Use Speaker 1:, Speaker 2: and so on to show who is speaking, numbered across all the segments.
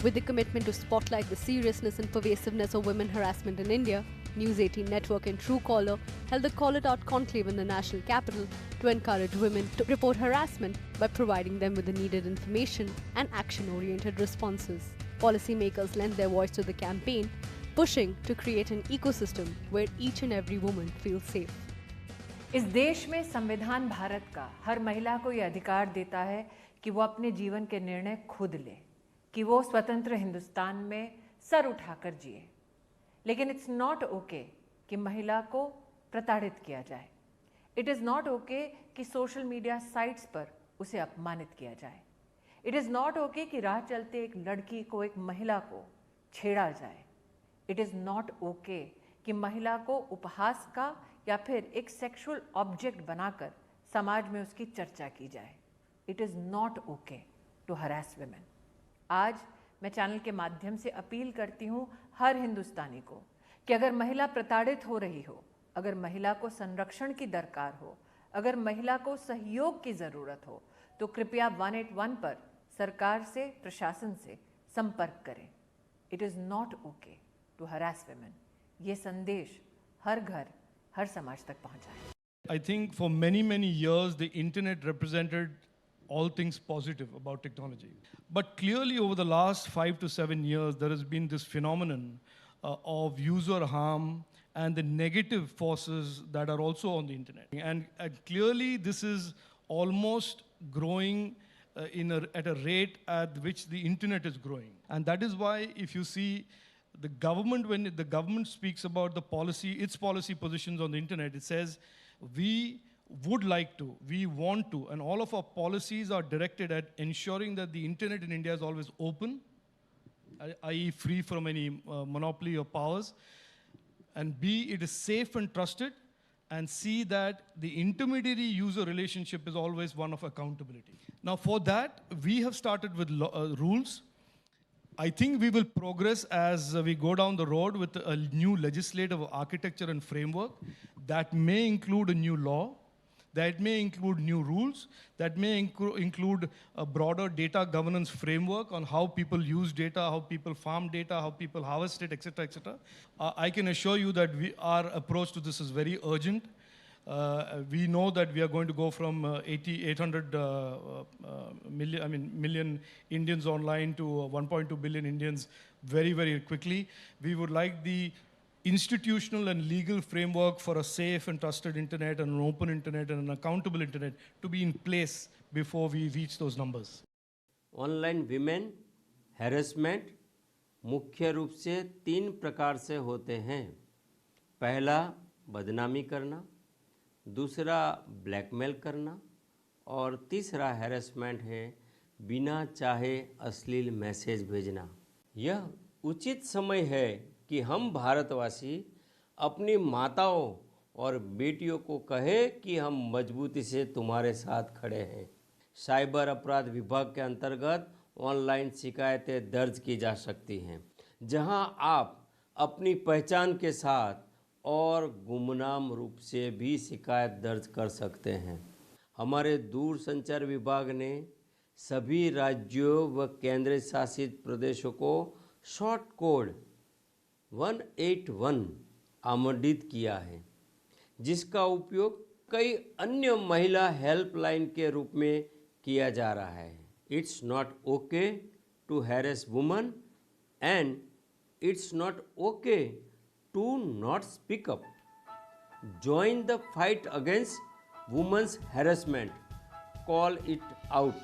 Speaker 1: With the commitment to spotlight the seriousness and pervasiveness of women harassment in India, News18 Network and Truecaller held the Call It Out conclave in the national capital to encourage women to report harassment by providing them with the needed information and action-oriented responses. Policymakers lent their voice to the campaign, pushing to create an ecosystem where each and every woman feels safe.
Speaker 2: इस देश में संविधान भारत का हर महिला को यह अधिकार देता है कि वो अपने जीवन के निर्णय खुद ले, कि वो स्वतंत्र हिंदुस्तान में सर उठाकर जिए। लेकिन इट्स नॉट ओके कि महिला को प्रताड़ित किया जाए। इट इज़ नॉट ओके कि सोशल मीडिया साइट्स पर उसे अपमानित किया जाए। इट इज़ नॉट ओके कि राह चलते एक लड़की को, एक महिला को छेड़ा जाए। इट इज़ नॉट ओके कि महिला को उपहास का या फिर एक सेक्सुअल ऑब्जेक्ट बनाकर समाज में उसकी चर्चा की जाए। It is not okay to harass women. आज मैं चैनल के माध्यम से अपील करती हूँ हर हिंदुस्तानी को कि अगर महिला प्रताड़ित हो रही हो, अगर महिला को संरक्षण की दरकार हो, अगर महिला को सहयोग की ज़रूरत हो, तो कृपया 181 पर सरकार से, प्रशासन से संपर्क करें। It is not okay to harass women. ये संदेश हर घर, हर समाज तक पहुंचाएं।
Speaker 3: I think for many years the internet represented all things positive about technology. But clearly over the last 5 to 7 years there has been this phenomenon of user harm and the negative forces that are also on the internet. And clearly this is almost growing at a rate at which the internet is growing. And that is why if you see the government, when the government speaks about the policy, its policy positions on the internet, it says we would like to, we want to, and all of our policies are directed at ensuring that the internet in India is always open, i.e. free from any monopoly or powers, and B, it is safe and trusted, and C, that the intermediary user relationship is always one of accountability. Now for that, we have started with rules. I think we will progress as we go down the road with a new legislative architecture and framework that may include a new law, that may include new rules, that may include a broader data governance framework on how people use data, how people farm data, how people harvest it, etc., etc. I can assure you that our approach to this is very urgent. We know that we are going to go from 800 million Indians online to 1.2 billion Indians very quickly. We would like the institutional and legal framework for a safe and trusted internet and an open internet and an accountable internet to be in place before we reach those numbers.
Speaker 4: Online women harassment मुख्य रूप से 3 प्रकार से होते हैं। पहला बदनामी करना, दूसरा ब्लैकमेल करना और तीसरा हैरेसमेंट है बिना चाहे अश्लील मैसेज भेजना। यह उचित समय है कि हम भारतवासी अपनी माताओं और बेटियों को कहें कि हम मजबूती से तुम्हारे साथ खड़े हैं। साइबर अपराध विभाग के अंतर्गत ऑनलाइन शिकायतें दर्ज की जा सकती हैं, जहां आप अपनी पहचान के साथ और गुमनाम रूप से भी शिकायत दर्ज कर सकते हैं। हमारे दूरसंचार विभाग ने सभी राज्यों व केंद्र शासित प्रदेशों को शॉर्ट कोड 181 आमंत्रित किया है, जिसका उपयोग कई अन्य महिला हेल्पलाइन के रूप में किया जा रहा है। It's not okay to harass woman and it's not okay to not speak up. Join the fight against women's harassment. Call it out.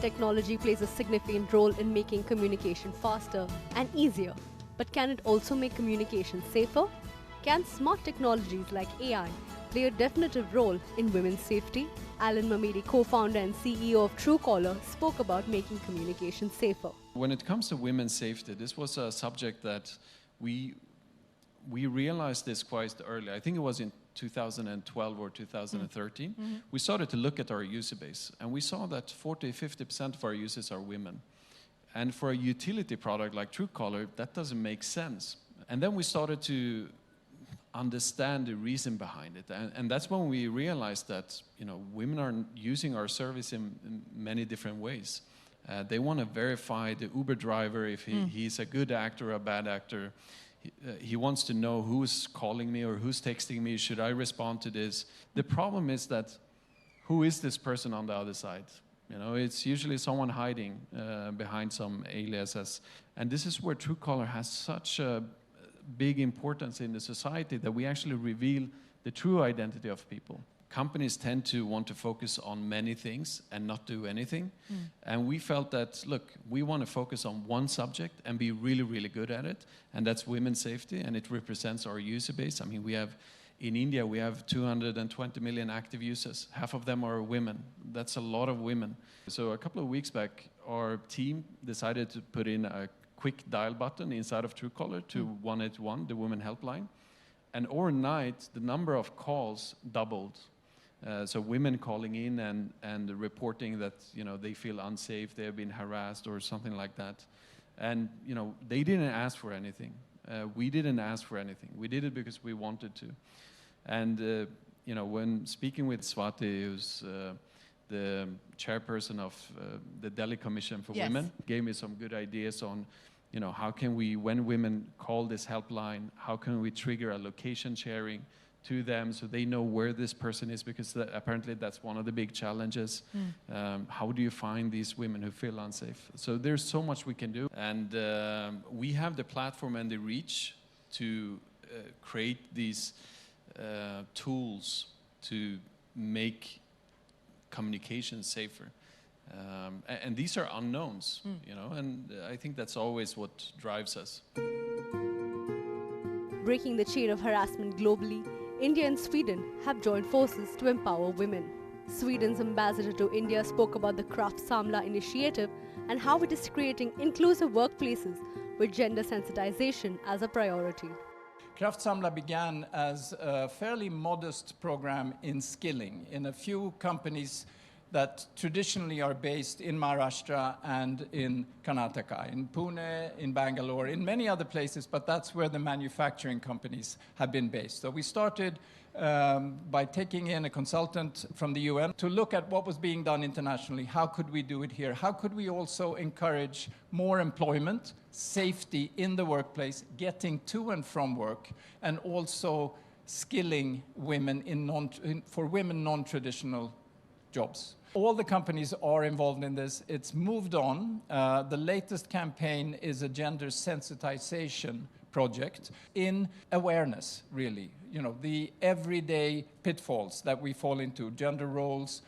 Speaker 1: Technology plays a significant role in making communication faster and easier. But can it also make communication safer? Can smart technologies like AI play a definitive role in women's safety? Alan Mamedi, co-founder and CEO of Truecaller, spoke about making communication safer.
Speaker 5: When it comes to women's safety, this was a subject that we realized this quite early. I think it was in 2012 or 2013. We started to look at our user base, and we saw that 40–50% of our users are women. And for a utility product like Truecaller, that doesn't make sense. And then we started to understand the reason behind it, and that's when we realized that women are using our service in many different ways. They want to verify the Uber driver if he's a good actor or a bad actor. He wants to know who's calling me or who's texting me. Should I respond to this? The problem is that who is this person on the other side? You know, it's usually someone hiding behind some aliases. And this is where Truecaller has such a big importance in the society, that we actually reveal the true identity of people. Companies tend to want to focus on many things and not do anything. And we felt that, look, we want to focus on one subject and be really, really good at it. And that's women's safety, and it represents our user base. I mean, in India, we have 220 million active users. Half of them are women. That's a lot of women. So a couple of weeks back, our team decided to put in a quick dial button inside of Truecaller to 181, the women helpline. And overnight, the number of calls doubled. So women calling in and reporting that, you know, they feel unsafe, they have been harassed or something like that. And, you know, they didn't ask for anything. We didn't ask for anything. We did it because we wanted to. And, you know, when speaking with Swati, who's the chairperson of the Delhi Commission for Women, gave me some good ideas on, you know, how can we, when women call this helpline, how can we trigger a location sharing to them so they know where this person is, because apparently that's one of the big challenges. How do you find these women who feel unsafe? So there's so much we can do. And we have the platform and the reach to create these tools to make communication safer. And these are unknowns, you know, and I think that's always what drives us.
Speaker 1: Breaking the chain of harassment globally, India and Sweden have joined forces to empower women. Sweden's ambassador to India spoke about the Kraft Samla initiative and how it is creating inclusive workplaces with gender sensitization as a priority.
Speaker 6: Kraft Samla began as a fairly modest program in skilling in a few companies that traditionally are based in Maharashtra and in Karnataka, in Pune, in Bangalore, in many other places, but that's where the manufacturing companies have been based. So we started by taking in a consultant from the UN to look at what was being done internationally. How could we do it here? How could we also encourage more employment, safety in the workplace, getting to and from work, and also skilling women for women non-traditional jobs. All the companies are involved in this. It's moved on. The latest campaign is a gender sensitization project in awareness, really. You know, the everyday pitfalls that we fall into, gender roles,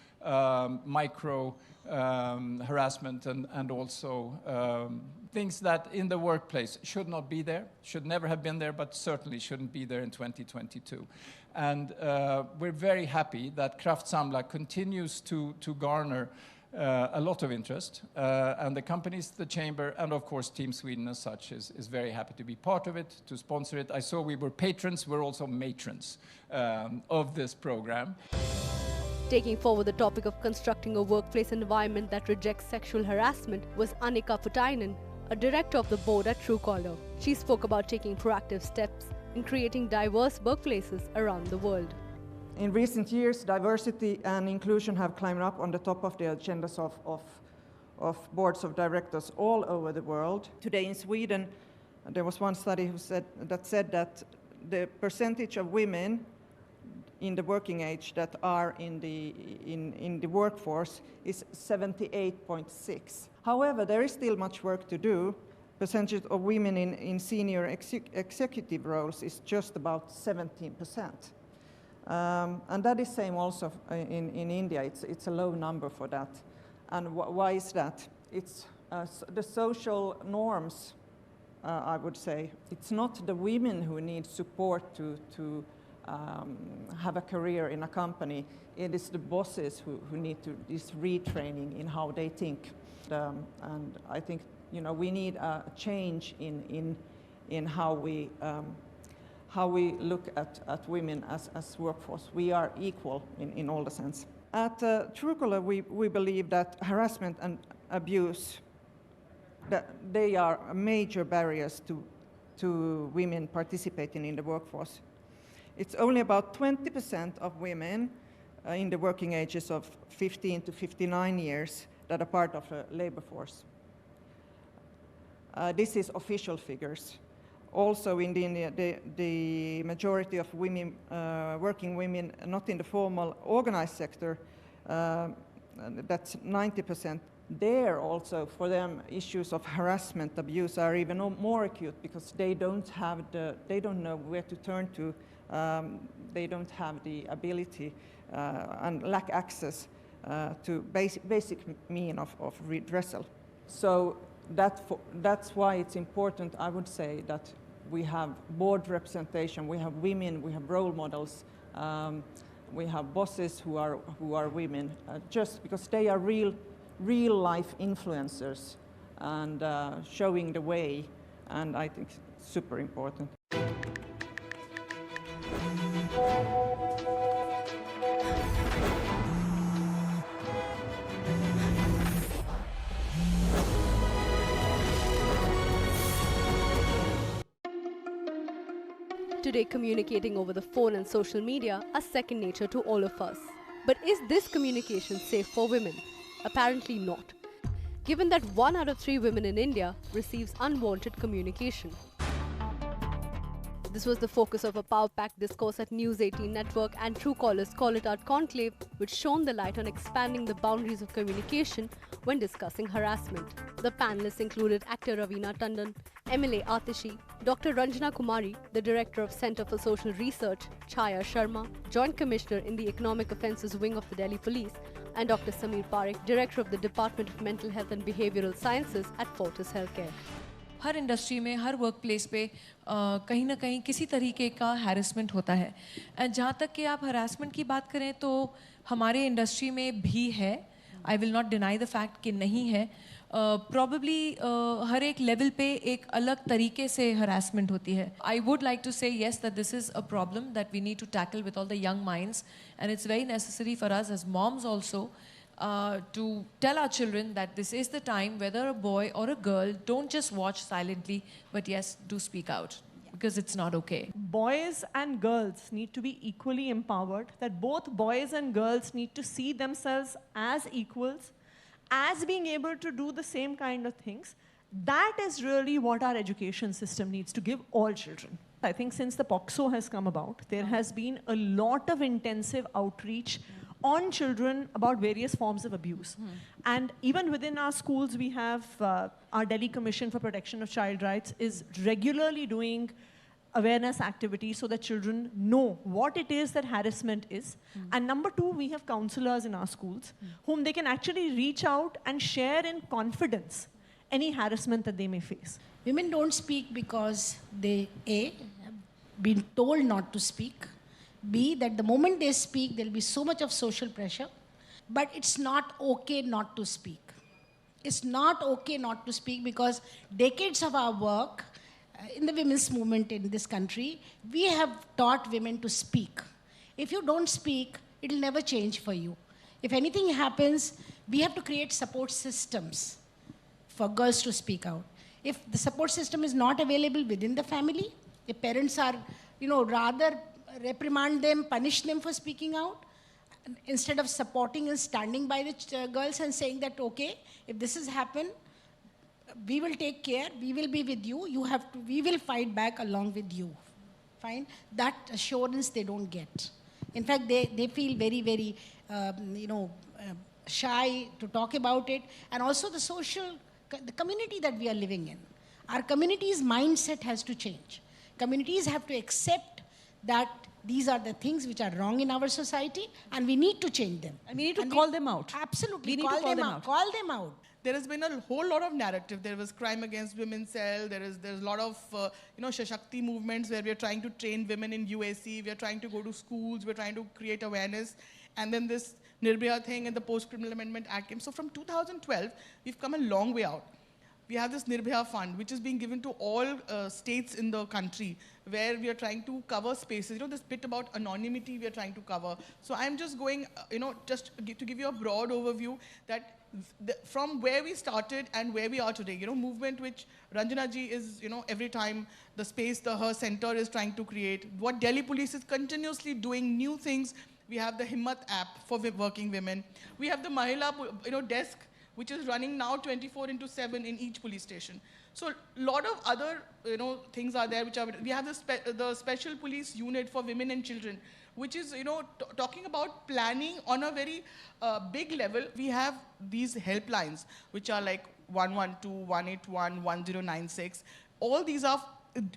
Speaker 6: micro harassment, and also things that in the workplace should not be there, should never have been there, but certainly shouldn't be there in 2022. And we're very happy that Kraft Samla continues to garner a lot of interest. And the companies, the chamber, and of course Team Sweden as such is very happy to be part of it, to sponsor it. I saw we were patrons, we're also matrons of this program.
Speaker 1: Taking forward the topic of constructing a workplace environment that rejects sexual harassment was Annika Putainen, a director of the board at Truecaller. She spoke about taking proactive steps in creating diverse workplaces around the world.
Speaker 7: In recent years, diversity and inclusion have climbed up on the top of the agendas of boards of directors all over the world. Today in Sweden, there was one study that said that the percentage of women in the working age that are in the workforce is 78.6. However, there is still much work to do. Percentage of women in senior executive roles is just about 17%. And that is same also in India. It's a low number for that. And why is that? It's the social norms, I would say. It's not the women who need support to have a career in a company. It is the bosses who need this retraining in how they think. And I think, you know, we need a change in how we look at women as workforce. We are equal in all the sense. At Truecaller, we believe that harassment and abuse, that they are major barriers to women participating in the workforce. It's only about 20% of women in the working ages of 15 to 59 years that are part of the labor force. This is official figures. Also in the majority of women, working women, not in the formal organized sector, that's 90%. There also, for them, issues of harassment, abuse are even more acute because they don't know where to turn to. They don't have the ability and lack access to basic mean of redressal. So that's why it's important, I would say, that we have board representation, we have women, we have role models, we have bosses who are women, just because they are real life influencers and showing the way, and I think it's super important.
Speaker 1: Today, communicating over the phone and social media are second nature to all of us. But is this communication safe for women? Apparently not, given that 1 out of 3 women in India receives unwanted communication. This was the focus of a power-packed discourse at News18 Network and Truecaller's Call It Out conclave, which shone the light on expanding the boundaries of communication when discussing harassment. The panelists included actor Raveena Tandon, MLA Atishi, Dr. Ranjana Kumari, the Director of Centre for Social Research, Chaya Sharma, Joint Commissioner in the Economic Offences Wing of the Delhi Police, and Dr. Sameer Parekh, Director of the Department of Mental Health and Behavioural Sciences at Fortis Healthcare.
Speaker 8: Her industry में her work place पे कहीं ना कहीं किसी तरीके का harassment होता है एंड जहाँ तक कि आप हरासमेंट की बात करें तो हमारे इंडस्ट्री में भी है I will not deny the fact कि नहीं है प्रॉबेबली हर एक लेवल पे एक अलग तरीके से हरासमेंट होती है I would like to say yes that this is a problem that we need to tackle with all the young minds and it's very necessary for us as moms also to tell our children that this is the time, whether a boy or a girl, don't just watch silently, but yes, do speak out, because it's not okay.
Speaker 9: Boys and girls need to be equally empowered, that both boys and girls need to see themselves as equals, as being able to do the same kind of things. That is really what our education system needs to give all children. I think since the POCSO has come about, there has been a lot of intensive outreach on children about various forms of abuse. And even within our schools, we have our Delhi Commission for Protection of Child Rights is regularly doing awareness activities so that children know what it is that harassment is. And number 2, we have counselors in our schools whom they can actually reach out and share in confidence any harassment that they may face.
Speaker 10: Women don't speak because they, A, have been told not to speak, B, that the moment they speak, there will be so much of social pressure. But it's not okay not to speak. It's not okay not to speak because decades of our work in the women's movement in this country, we have taught women to speak. If you don't speak, it will never change for you. If anything happens, we have to create support systems for girls to speak out. If the support system is not available within the family, the parents are, rather reprimand them, punish them for speaking out, instead of supporting and standing by the girls and saying that, okay, if this has happened, we will take care, we will be with you, we will fight back along with you. Fine? That assurance they don't get. In fact, they feel very, very, shy to talk about it. And also the community that we are living in. Our community's mindset has to change. Communities have to accept that these are the things which are wrong in our society and we need to change them.
Speaker 9: And we need to call them out.
Speaker 10: Absolutely.
Speaker 9: We need to call them out.
Speaker 10: Call them out.
Speaker 11: There has been a whole lot of narrative. There was crime against women's cell. There's a lot of Shashakti movements where we are trying to train women in UAC. We are trying to go to schools. We're trying to create awareness. And then this Nirbhaya thing and the Post-Criminal Amendment Act came. So from 2012, we've come a long way out. We have this Nirbhaya fund, which is being given to all states in the country, where we are trying to cover spaces. This bit about anonymity we are trying to cover. So I'm just going, just to give you a broad overview that from where we started and where we are today, movement which Ranjana ji is, every time the space, her center is trying to create. What Delhi Police is continuously doing new things. We have the Himmat app for working women. We have the Mahila, desk, which is running now 24/7 in each police station. So a lot of other things are there, which are, we have the special police unit for women and children, which is talking about planning on a very big level. We have these helplines, which are like 112, 181, 1096. All these are,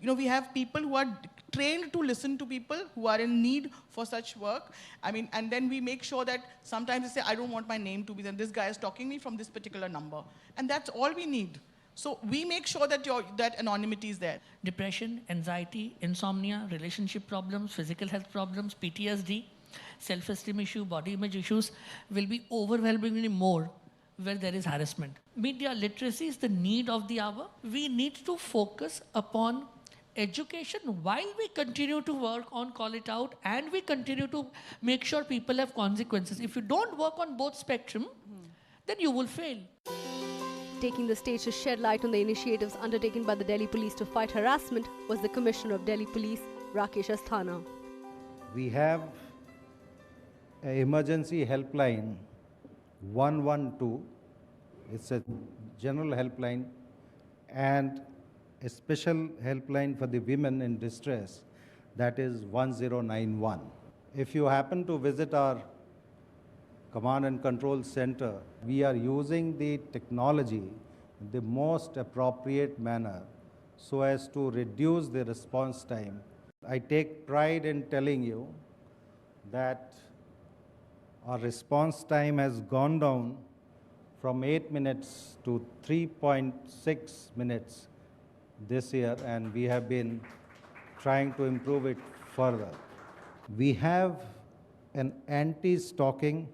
Speaker 11: we have people who are trained to listen to people who are in need for such work. I mean, and then we make sure that sometimes they say, I don't want my name to be there. This guy is talking me from this particular number. And that's all we need. So we make sure that that anonymity is there.
Speaker 12: Depression, anxiety, insomnia, relationship problems, physical health problems, PTSD, self-esteem issue, body image issues will be overwhelmingly more where there is harassment. Media literacy is the need of the hour. We need to focus upon education while we continue to work on Call It Out, and we continue to make sure people have consequences. If you don't work on both spectrum, then you will fail.
Speaker 1: Taking the stage to shed light on the initiatives undertaken by the Delhi Police to fight harassment was the Commissioner of Delhi Police, Rakesh Asthana.
Speaker 13: We have an emergency helpline 112. It's a general helpline, and a special helpline for the women in distress, that is 1091. If you happen to visit our command and control center, we are using the technology in the most appropriate manner so as to reduce the response time. I take pride in telling you that our response time has gone down from 8 minutes to 3.6 minutes this year, and we have been trying to improve it further. We have an anti-stalking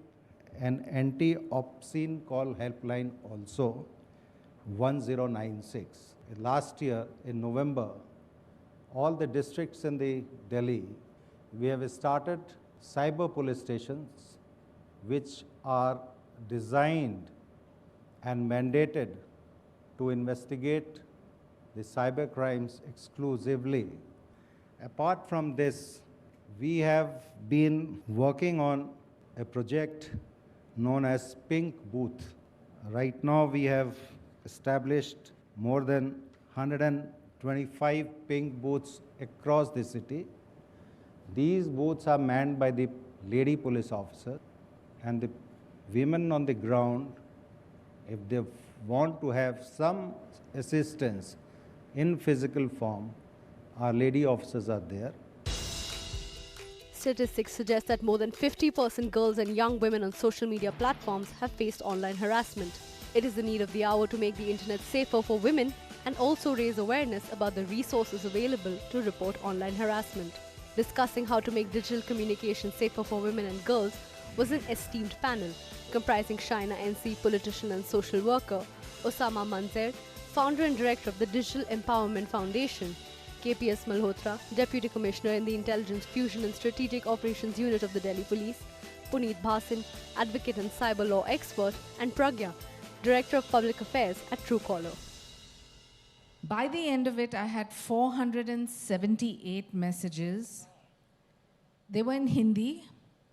Speaker 13: and anti-obscene call helpline also, 1096. Last year in November, all the districts in the Delhi, we have started cyber police stations which are designed and mandated to investigate the cyber crimes exclusively. Apart from this, we have been working on a project known as Pink Booth. Right now we have established more than 125 pink booths across the city. These booths are manned by the lady police officer, and the women on the ground, if they want to have some assistance in physical form, our lady officers are there.
Speaker 1: Statistics suggest that more than 50% girls and young women on social media platforms have faced online harassment. It is the need of the hour to make the internet safer for women and also raise awareness about the resources available to report online harassment. Discussing how to make digital communication safer for women and girls was an esteemed panel comprising Shaina NC, politician and social worker, Osama Manzer, founder and director of the Digital Empowerment Foundation, KPS Malhotra, Deputy Commissioner in the Intelligence Fusion and Strategic Operations Unit of the Delhi Police, Puneet Bhasin, advocate and cyber law expert, and Pragya, Director of Public Affairs at Truecaller.
Speaker 14: By the end of it, I had 478 messages. They were in Hindi.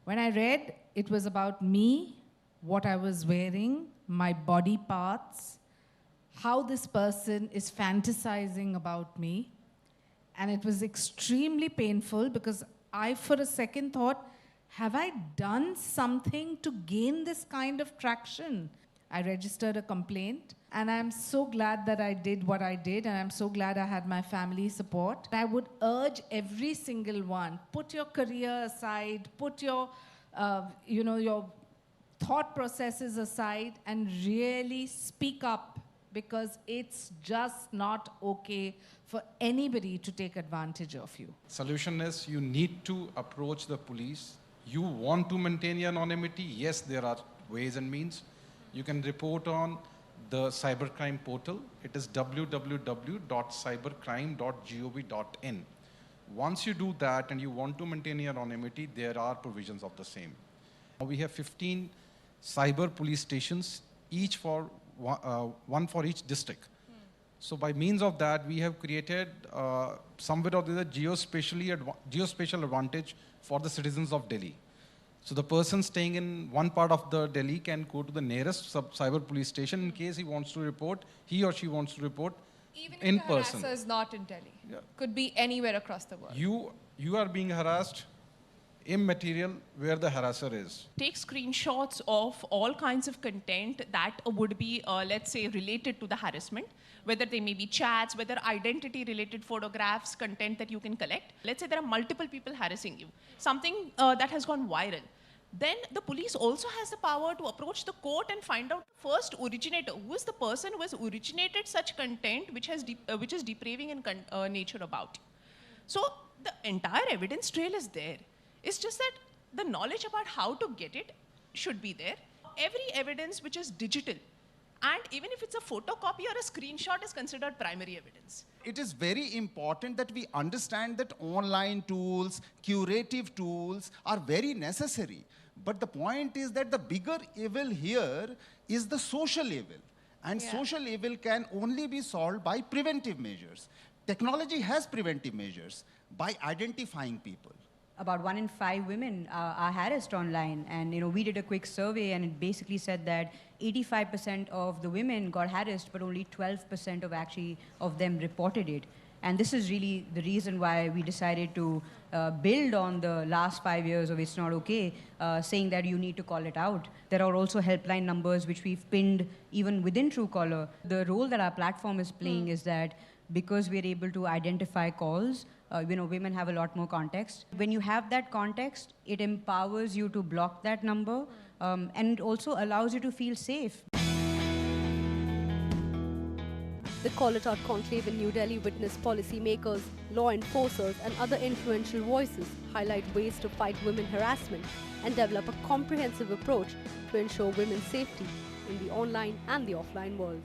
Speaker 14: When I read, it was about me, what I was wearing, my body parts, how this person is fantasizing about me. And it was extremely painful because I, for a second, thought, have I done something to gain this kind of traction? I registered a complaint, and I'm so glad that I did what I did, and I'm so glad I had my family support. I would urge every single one, put your career aside, put your, your thought processes aside, and really speak up, because it's just not okay for anybody to take advantage of you.
Speaker 15: Solution is you need to approach the police. You want to maintain your anonymity? Yes, there are ways and means. You can report on the cybercrime portal. It is www.cybercrime.gov.in. Once you do that and you want to maintain your anonymity, there are provisions of the same. We have 15 cyber police stations, each for one for each district. So by means of that, we have created somewhere or the other geospatial advantage for the citizens of Delhi. So the person staying in one part of the Delhi can go to the nearest cyber police station in case he wants to report, he or she wants to report
Speaker 16: Even
Speaker 15: in
Speaker 16: if the
Speaker 15: person.
Speaker 16: harasser is not in Delhi.
Speaker 15: Yeah.
Speaker 16: Could be anywhere across the world.
Speaker 15: You are being harassed immaterial where the harasser is.
Speaker 17: Take screenshots of all kinds of content that would be, let's say, related to the harassment, whether they may be chats, whether identity-related photographs, content that you can collect. Let's say there are multiple people harassing you, something that has gone viral. Then the police also has the power to approach the court and find out the first originator, who is the person who has originated such content which is depraving in nature about you. So the entire evidence trail is there. It's just that the knowledge about how to get it should be there. Every evidence which is digital, and even if it's a photocopy or a screenshot, is considered primary evidence.
Speaker 18: It is very important that we understand that online tools, curative tools are very necessary. But the point is that the bigger evil here is the social evil. And social evil can only be solved by preventive measures. Technology has preventive measures by identifying people.
Speaker 19: About 1 in 5 women are harassed online, and we did a quick survey, and it basically said that 85% of the women got harassed, but only 12% of them reported it. And this is really the reason why we decided to build on the last 5 years of It's Not Okay, saying that you need to call it out. There are also helpline numbers which we've pinned even within Truecaller. The role that our platform is playing is that because we're able to identify calls, women have a lot more context. When you have that context, it empowers you to block that number, and it also allows you to feel safe.
Speaker 1: The Call It Out conclave in New Delhi witnessed policymakers, law enforcers and other influential voices highlight ways to fight women harassment and develop a comprehensive approach to ensure women's safety in the online and the offline world.